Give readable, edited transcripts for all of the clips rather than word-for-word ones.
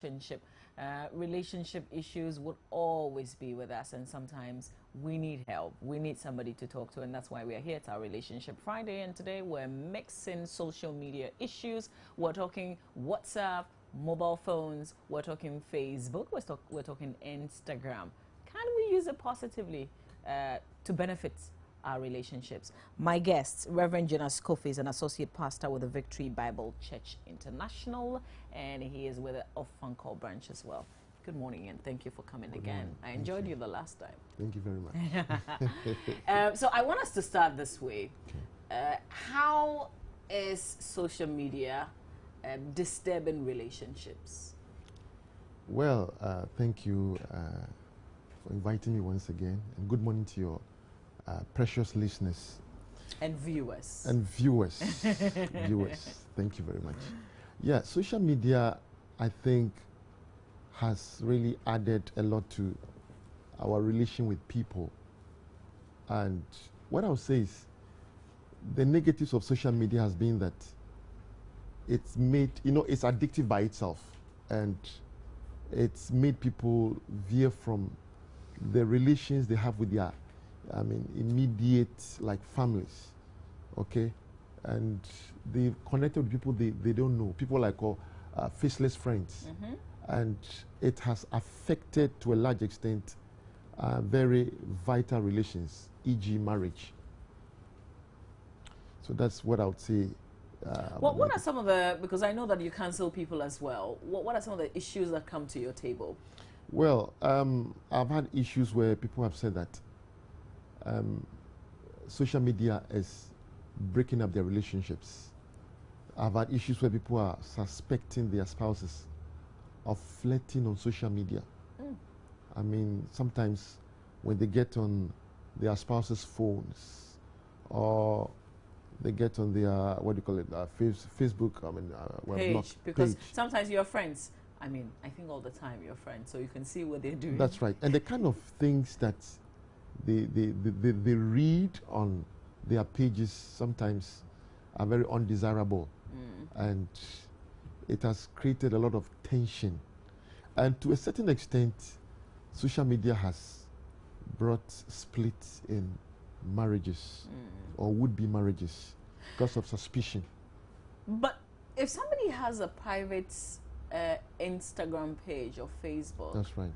relationship. Relationship issues would always be with us, and sometimes we need help. We need somebody to talk to, and that's why we are here at our Relationship Friday. And today we're mixing social media issues. We're talking WhatsApp, mobile phones, we're talking Facebook, we're talking Instagram. Can we use it positively to benefit our relationships? My guest, Reverend Jonas Kofi, is an associate pastor with the Victory Bible Church International, and he is with the Ofankor branch as well. Good morning, and thank you for coming again. I enjoyed you the last time. Thank you very much. So I want us to start this way. How is social media disturbing relationships? Well, thank you for inviting me once again, and good morning to your precious listeners. And viewers. And viewers. Viewers. Thank you very much. Yeah, social media, I think, has really added a lot to our relation with people. And what I would say is, the negatives of social media has been that it's made, it's addictive by itself. And it's made people veer from the relations they have with their immediate, like, families, okay? And they've connected with people they don't know, people like faceless friends. And it has affected, to a large extent, very vital relations, e.g. marriage. So that's what I would say. What are some of the, because I know that you counsel people as well, what are some of the issues that come to your table? Well, I've had issues where people have said that social media is breaking up their relationships. I've had issues where people are suspecting their spouses of flirting on social media. I mean, sometimes when they get on their spouse's phones, or they get on their, what do you call it, Facebook, page, because sometimes you're friends. I mean, I think all the time you're friends, so you can see what they're doing. That's right. And the kind of things that they read on their pages sometimes are very undesirable. And it has created a lot of tension. And to a certain extent, social media has brought splits in marriages or would-be marriages because of suspicion. But if somebody has a private Instagram page or Facebook, that's right,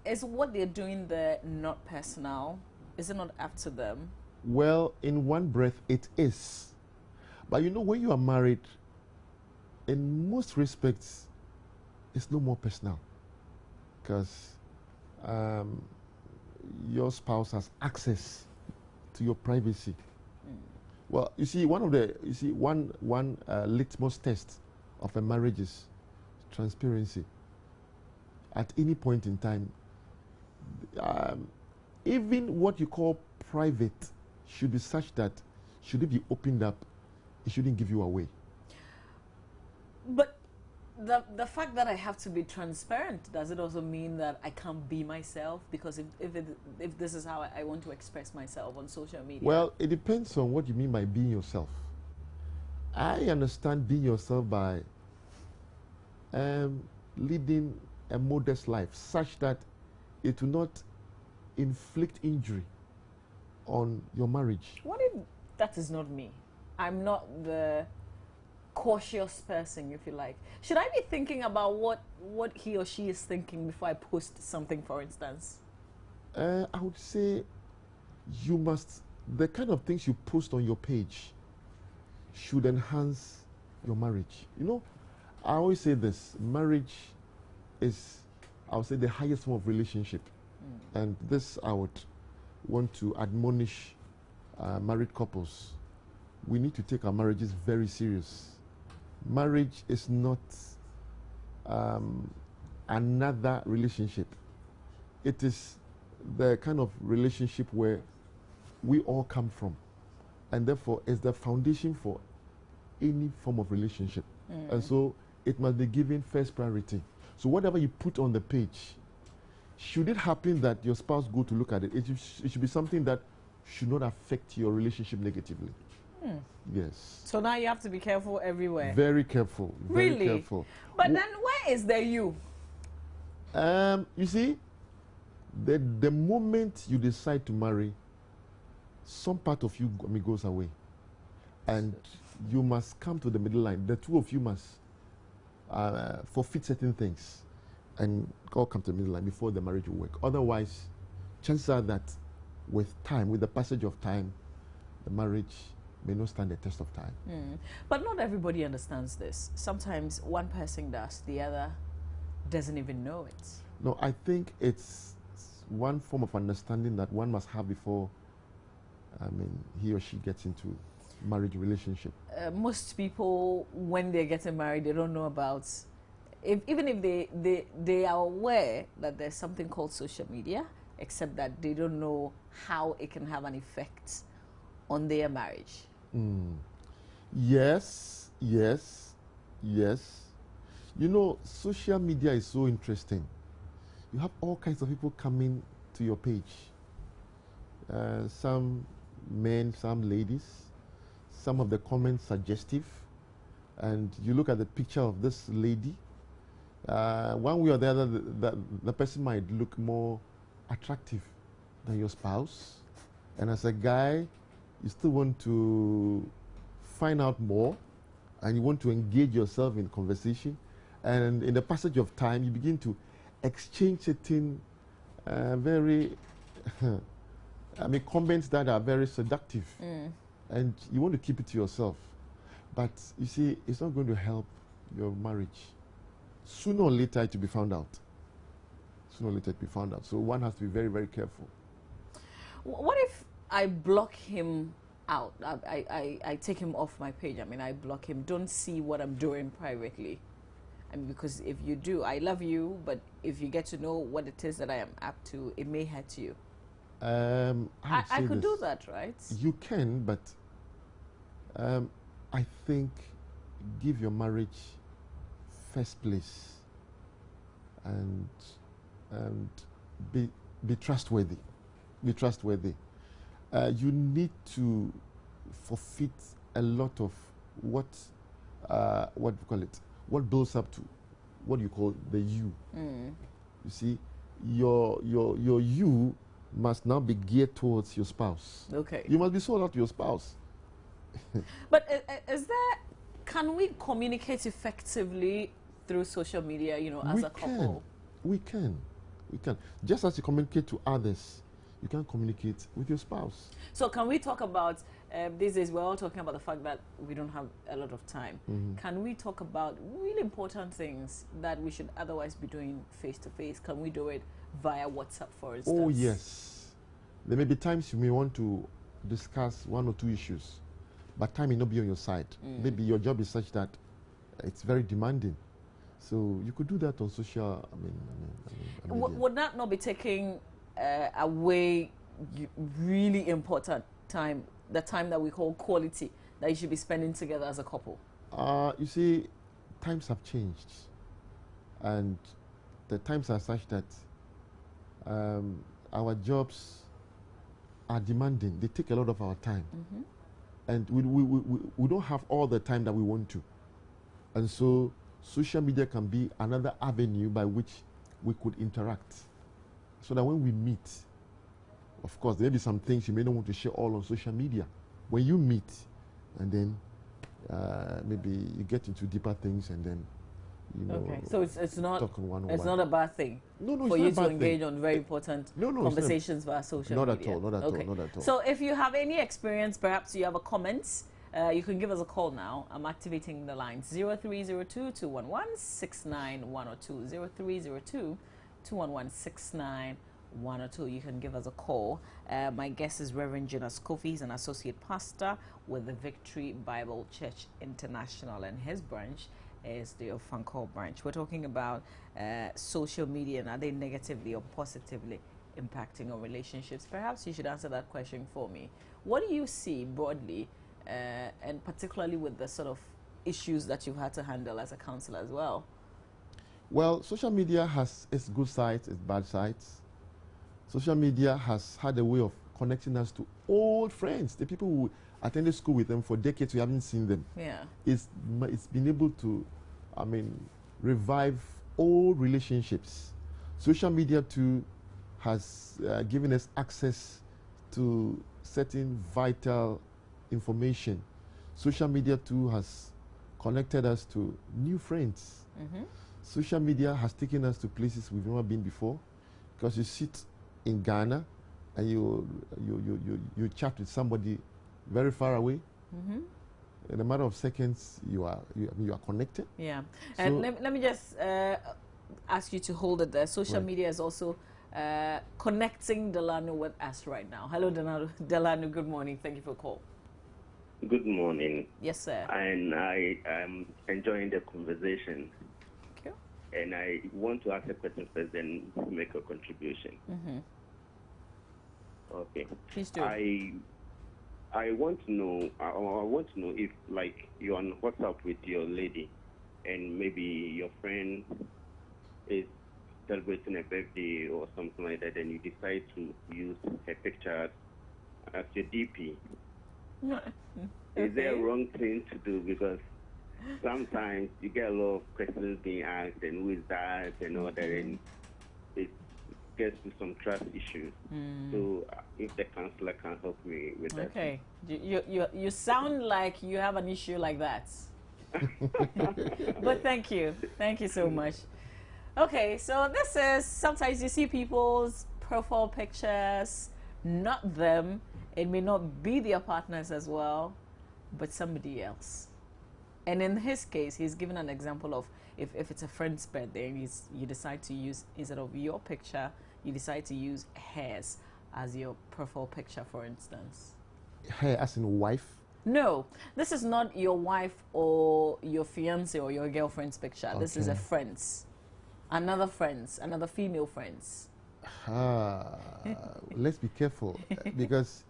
is what they're doing there not personal? Is it not up to them? Well, in one breath, it is. But when you are married, in most respects, it's no more personal, because your spouse has access to your privacy. Well, you see, one litmus test of a marriage is transparency. At any point in time, even what you call private should be such that, should it be opened up, it shouldn't give you away. But the fact that I have to be transparent, does it also mean that I can't be myself? Because if this is how I want to express myself on social media. Well, it depends on what you mean by being yourself. I understand being yourself by leading a modest life, such that it will not inflict injury on your marriage. What if that is not me? I'm not the cautious person, if you like. Should I be thinking about what he or she is thinking before I post something, for instance? I would say you must, the kind of things you post on your page should enhance your marriage. I always say this, marriage is, I would say, the highest form of relationship. And this I would want to admonish married couples. We need to take our marriages very serious. Marriage is not another relationship. It is the kind of relationship where we all come from, and therefore it's the foundation for any form of relationship. And so it must be given first priority. So whatever you put on the page, should it happen that your spouse go to look at it, it should be something that should not affect your relationship negatively. Yes. So now you have to be careful everywhere. Very careful. Very Really? careful. But then where is the you? You see, the moment you decide to marry, some part of you goes away. And you must come to the middle line. The two of you must forfeit certain things and all come to the middle line before the marriage will work. Otherwise, chances are that with time, with the passage of time, the marriage may not stand the test of time. But not everybody understands this. Sometimes one person does, the other doesn't even know it. No, I think it's one form of understanding that one must have before, he or she gets into marriage relationship. Most people, when they're getting married, they don't know about, even if they are aware that there's something called social media, except that they don't know how it can have an effect on their marriage. Yes, yes, yes. You know, social media is so interesting. You have all kinds of people coming to your page. Some men, some ladies. Some of the comments suggestive. And you look at the picture of this lady. One way or the other, the person might look more attractive than your spouse. And as a guy, you still want to find out more and you want to engage yourself in conversation. And in the passage of time, you begin to exchange certain comments that are very seductive. And you want to keep it to yourself. But you see, it's not going to help your marriage. Sooner or later, it will be found out. Sooner or later, it will be found out. So one has to be very, very careful. What if I block him out? I take him off my page. I mean, I block him. Don't see what I'm doing privately. I mean, because if you do, I love you, but if you get to know what it is that I am up to, it may hurt you. I could do that, right? You can, but I think give your marriage first place and be trustworthy. Be trustworthy. You need to forfeit a lot of what you call it, what builds up to what you call the you. You see, your you must now be geared towards your spouse. Okay. You must be sold out to your spouse. But can we communicate effectively through social media, you know, as a couple? We can. Just as you communicate to others, you can communicate with your spouse. So can we talk about, these days we're all talking about the fact that we don't have a lot of time. Can we talk about really important things that we should otherwise be doing face to face? Can we do it via WhatsApp, for instance? Oh, yes. There may be times you may want to discuss one or two issues, but time may not be on your side. Maybe your job is such that it's very demanding. So you could do that on social, would that not be taking away really important time, the time that we call quality, that you should be spending together as a couple? You see, times have changed. And the times are such that our jobs are demanding. They take a lot of our time. And we don't have all the time that we want to. And so social media can be another avenue by which we could interact. So that when we meet, of course, there may be some things you may not want to share all on social media. When you meet, and then maybe you get into deeper things, and then okay. So it's not it's not a bad thing. No, for you to engage on very important conversations via social media. Not at all. So if you have any experience, perhaps you have a comment, you can give us a call now. I'm activating the line 0302-211-69102. 0302-211-69102. You can give us a call. My guest is Reverend Jonas Kofi. He's an associate pastor with the Victory Bible Church International, and his branch is the Ofankor branch. We're talking about social media, and are they negatively or positively impacting our relationships? Perhaps you should answer that question for me. What do you see broadly, and particularly with the sort of issues that you've had to handle as a counselor as well? Well, social media has its good sides, its bad sides. Social media has had a way of connecting us to old friends, the people who attended school with them for decades, we haven't seen them. Yeah. It's been able to, I mean, revive old relationships. Social media too has given us access to certain vital information. Social media too has connected us to new friends. Social media has taken us to places we've never been before, because you sit in Ghana and you chat with somebody very far away. In a matter of seconds, you are connected. Yeah. So And let me just ask you to hold it there. Social media is also connecting Delano with us right now. Hello, Delano. Good morning. Thank you for the call. Good morning. Yes, sir. And I am enjoying the conversation. Thank you. And I want to ask a question first, then make a contribution. Okay. Please do. I want to know. I want to know if, like, you're on WhatsApp with your lady, and maybe your friend is celebrating a birthday or something like that, and you decide to use her picture as your DP. Is there a wrong thing to do? Because sometimes you get a lot of questions being asked, and who is that, and all that, and it gets to some trust issues. So if the counselor can help me with that. Okay. You sound like you have an issue like that. But thank you. Thank you so much. Okay, so this is, sometimes you see people's profile pictures, not them. It may not be their partners as well, but somebody else. And in his case, he's given an example of if it's a friend's birthday and you decide to use, instead of your picture, you decide to use hers as your profile picture, for instance. Her as in wife? No, this is not your wife or your fiance or your girlfriend's picture. Okay. This is a friend's. Another female friend's. Let's be careful because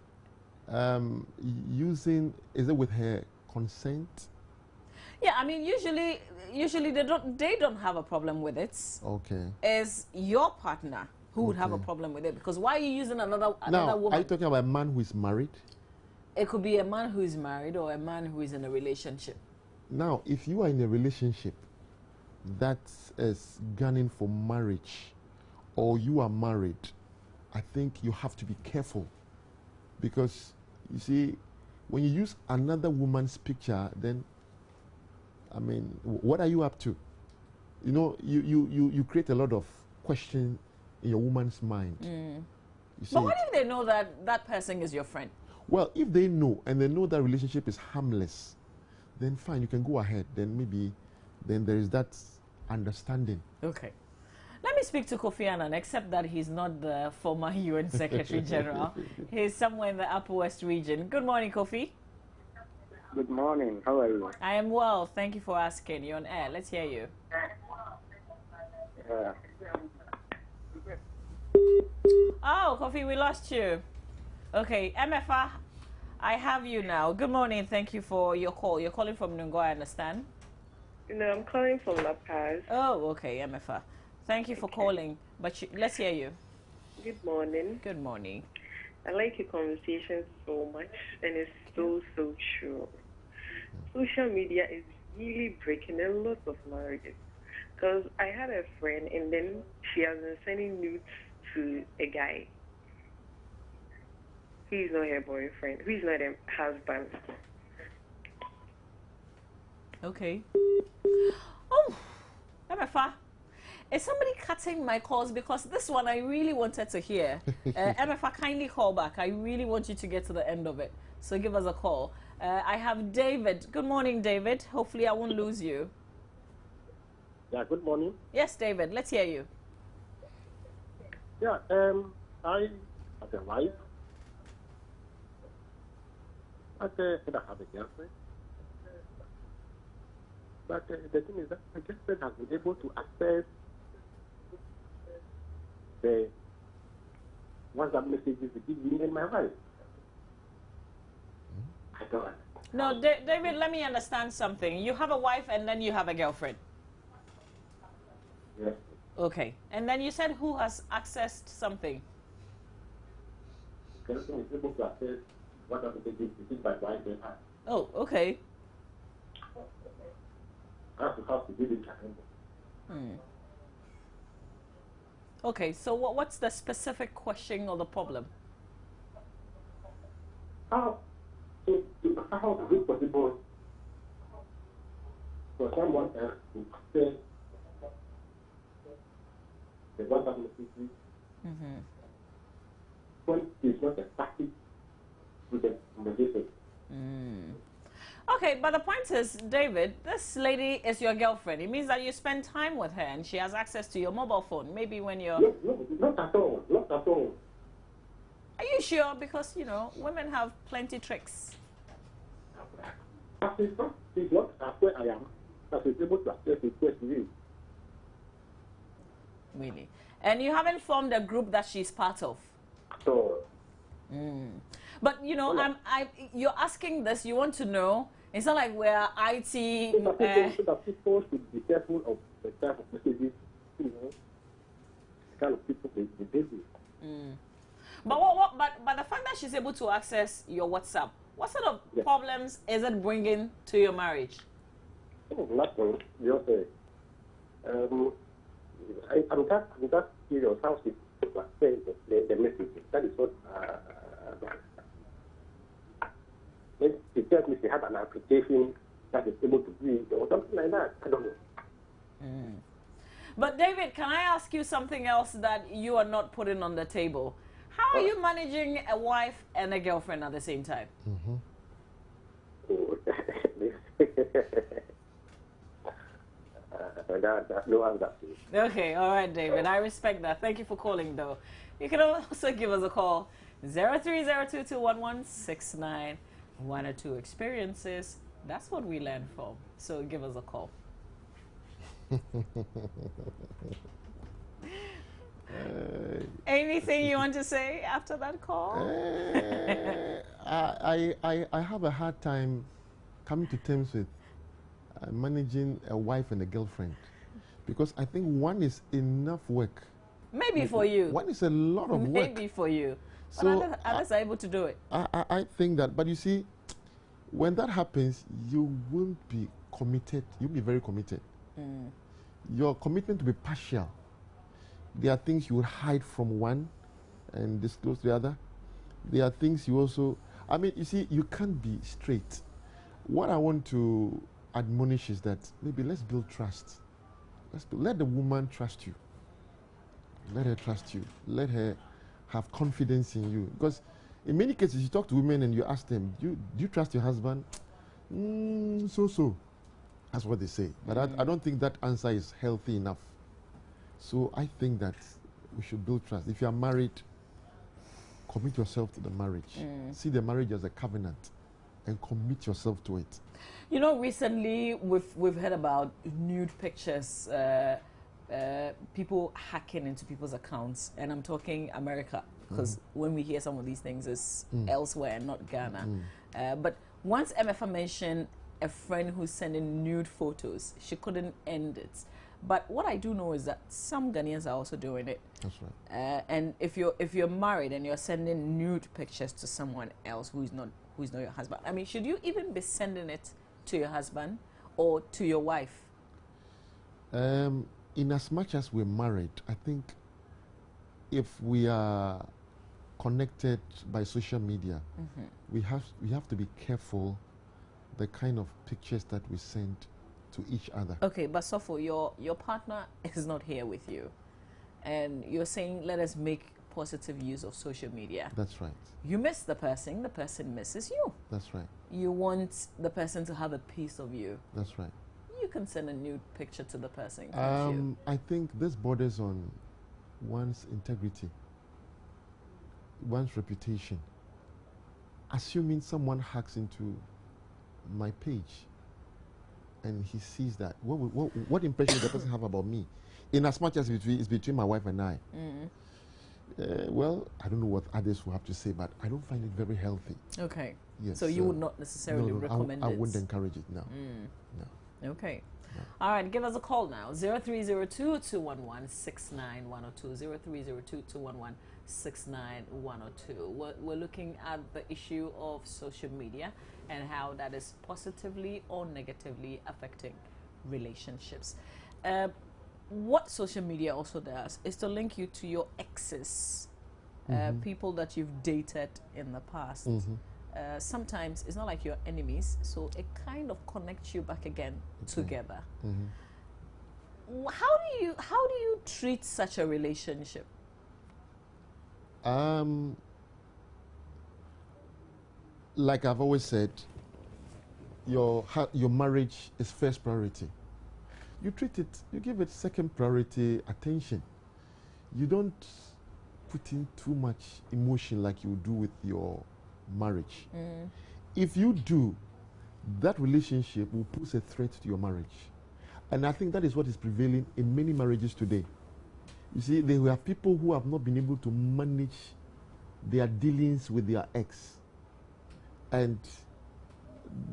using, is it with her consent? Yeah, I mean, usually they don't have a problem with it. Okay. It's your partner who would have a problem with it, because why are you using another woman? Are you talking about a man who is married? It could be a man who is married or a man who is in a relationship. Now, if you are in a relationship that is gunning for marriage, or you are married, I think you have to be careful, because you see, when you use another woman's picture, then I mean, what are you up to? You know, you create a lot of questions in your woman's mind. But what if they know that that person is your friend? Well, if they know, and they know that relationship is harmless, then fine, you can go ahead. Then maybe, then there is that understanding. Okay. Let me speak to Kofi Annan, except that he's not the former UN Secretary General. He's somewhere in the Upper West region. Good morning, Kofi. Good morning. How are you? I am well. Thank you for asking. You're on air. Let's hear you. Oh, Kofi, we lost you. Okay, MFA, I have you now. Good morning. Thank you for your call. You're calling from Nungo, I understand. No, I'm calling from La Paz. Oh, okay, MFA. Thank you for calling. But let's hear you. Good morning. Good morning. I like your conversation so much, and it's so true. Social media is really breaking a lot of marriages. Because I had a friend, and then she has been sending nudes to a guy. He's not her boyfriend. He's not her husband. Okay. Oh, MFA. Is somebody cutting my calls? Because this one I really wanted to hear. MFA, kindly call back. I really want you to get to the end of it. So give us a call. I have David. Good morning, David. Hopefully I won't lose you. Yeah, good morning. Yes, David. Let's hear you. Yeah, I have a wife. I have a girlfriend. But the thing is that my girlfriend has been able to access the WhatsApp messages between me and my wife. I don't understand. No, David, let me understand something. You have a wife and then you have a girlfriend. Yes. Okay. And then you said who has accessed something? The girlfriend is able to access WhatsApp messages received by wife and I. Oh, okay. I have to do this. Okay, so what's the specific question or the problem? How is it possible for someone else to say the WhatsApp messages when it's not exactly with the conversation? Okay, but the point is, David, this lady is your girlfriend. It means that you spend time with her and she has access to your mobile phone. Maybe when you're... No, not at all. Not at all. Are you sure? Because, you know, women have plenty tricks. She's not as where I am. That she's able to access the question. Really? And you haven't formed a group that she's part of? So, But, you know, you're asking this, you want to know. It's not like we're IT... so that people should be careful of the type of messages, you know, the kind of people they deal with. But the fact that she's able to access your WhatsApp, what sort of problems is it bringing to your marriage? Nothing. Just I'm just curious how she sends the message. That is what when she tells me she had an application that is able to read or something like that. I don't know. But David, can I ask you something else that you are not putting on the table? How are you managing a wife and a girlfriend at the same time? No answer. Okay, all right, David. I respect that. Thank you for calling, though. You can also give us a call, 0302211691 or 2 experiences. That's what we learn from. So give us a call. Anything you want to say after that call? I have a hard time coming to terms with managing a wife and a girlfriend, because I think one is enough work. Maybe for you. One is a lot of work. Maybe for you. So but others are able to do it. I think that, but you see, when that happens, you won't be committed. You'll be very committed. Your commitment will be partial. There are things you would hide from one and disclose to the other. There are things you also, I mean, you see, you can't be straight. What I want to admonish is that maybe let's build trust. Let the woman trust you. Let her trust you. Let her have confidence in you. Because in many cases, you talk to women and you ask them, do you trust your husband? So. That's what they say. But I don't think that answer is healthy enough. So I think that we should build trust. If you are married, commit yourself to the marriage. See the marriage as a covenant and commit yourself to it. You know, recently we've heard about nude pictures, people hacking into people's accounts, and I'm talking America, because when we hear some of these things, it's elsewhere, not Ghana. But once MFA mentioned a friend who's sending nude photos, she couldn't end it. But what I do know is that some Ghanaians are also doing it. That's right. And if you're married and you're sending nude pictures to someone else who's not your husband, I mean, should you even be sending it to your husband or to your wife? In as much as we're married, I think if we are connected by social media, we have to be careful the kind of pictures that we send to each other. Okay, but Sofo, your partner is not here with you, and you're saying let us make positive use of social media. That's right. You miss the person misses you. That's right. You want the person to have a piece of you. That's right. You can send a nude picture to the person, can't you? I think this borders on one's integrity, one's reputation. Assuming someone hacks into my page and he sees that, what impression does the person have about me? In as much as it's between my wife and I. Well, I don't know what others will have to say, but I don't find it very healthy. Okay. Yes. So you would not necessarily recommend it? I wouldn't encourage it, no. No. Okay. All right, give us a call now. 0302-211-69102. 0302-211-69102. We're looking at the issue of social media and how that is positively or negatively affecting relationships. What social media also does is to link you to your exes, people that you've dated in the past. Sometimes it's not like you're enemies, so it kind of connects you back again together. How do you treat such a relationship? Like I've always said, your marriage is first priority. You treat it, you give it second priority attention. You don't put in too much emotion like you do with your marriage. If you do, that relationship will pose a threat to your marriage. And I think that is what is prevailing in many marriages today. You see, there have people who have not been able to manage their dealings with their ex. And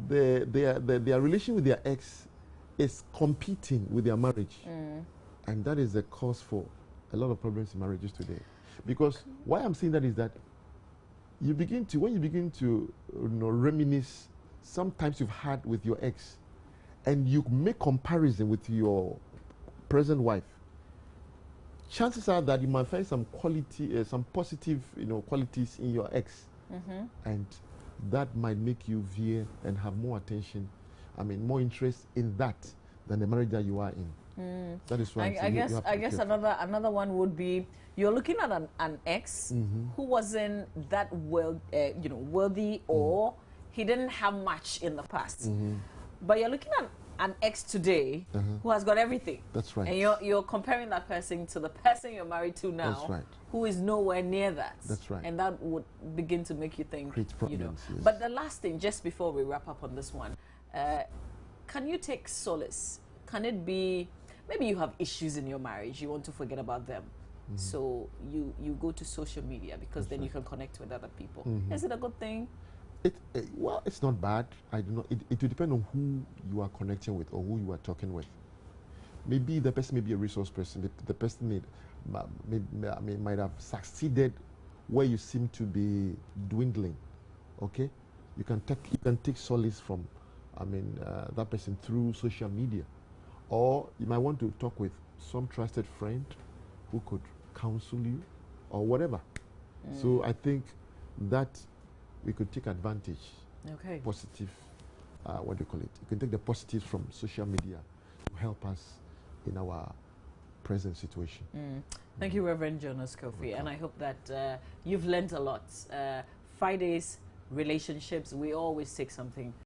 their relation with their ex is competing with their marriage. And that is the cause for a lot of problems in marriages today. Because why I'm saying that is that when you begin to reminisce sometimes you've had with your ex, and you make comparison with your present wife, chances are that you might find some quality, some positive, qualities in your ex, and that might make you veer and have more attention, more interest in that than the marriage that you are in. That is why I guess another one would be you're looking at an ex who wasn't that worthy, or he didn't have much in the past, but you're looking at an ex today who has got everything. That's right. And you're comparing that person to the person you're married to now. That's right. Who is nowhere near that. That's right. And that would begin to make you think, create problems, yes. But the last thing, just before we wrap up on this one, can you take solace? Can it be, maybe you have issues in your marriage, you want to forget about them, so you go to social media because then you can connect with other people. Is it a good thing? Well, it's not bad. I do not. It will depend on who you are connecting with or who you are talking with. Maybe the person may be a resource person. The person might have succeeded where you seem to be dwindling. Okay, you can take solace from, that person through social media, or you might want to talk with some trusted friend who could counsel you, or whatever. So I think that we could take advantage. Okay. Positive, what do you call it? You can take the positives from social media to help us in our present situation. Thank you, Reverend Jonas Kofi, and I hope that you've learned a lot. Fridays, relationships, we always take something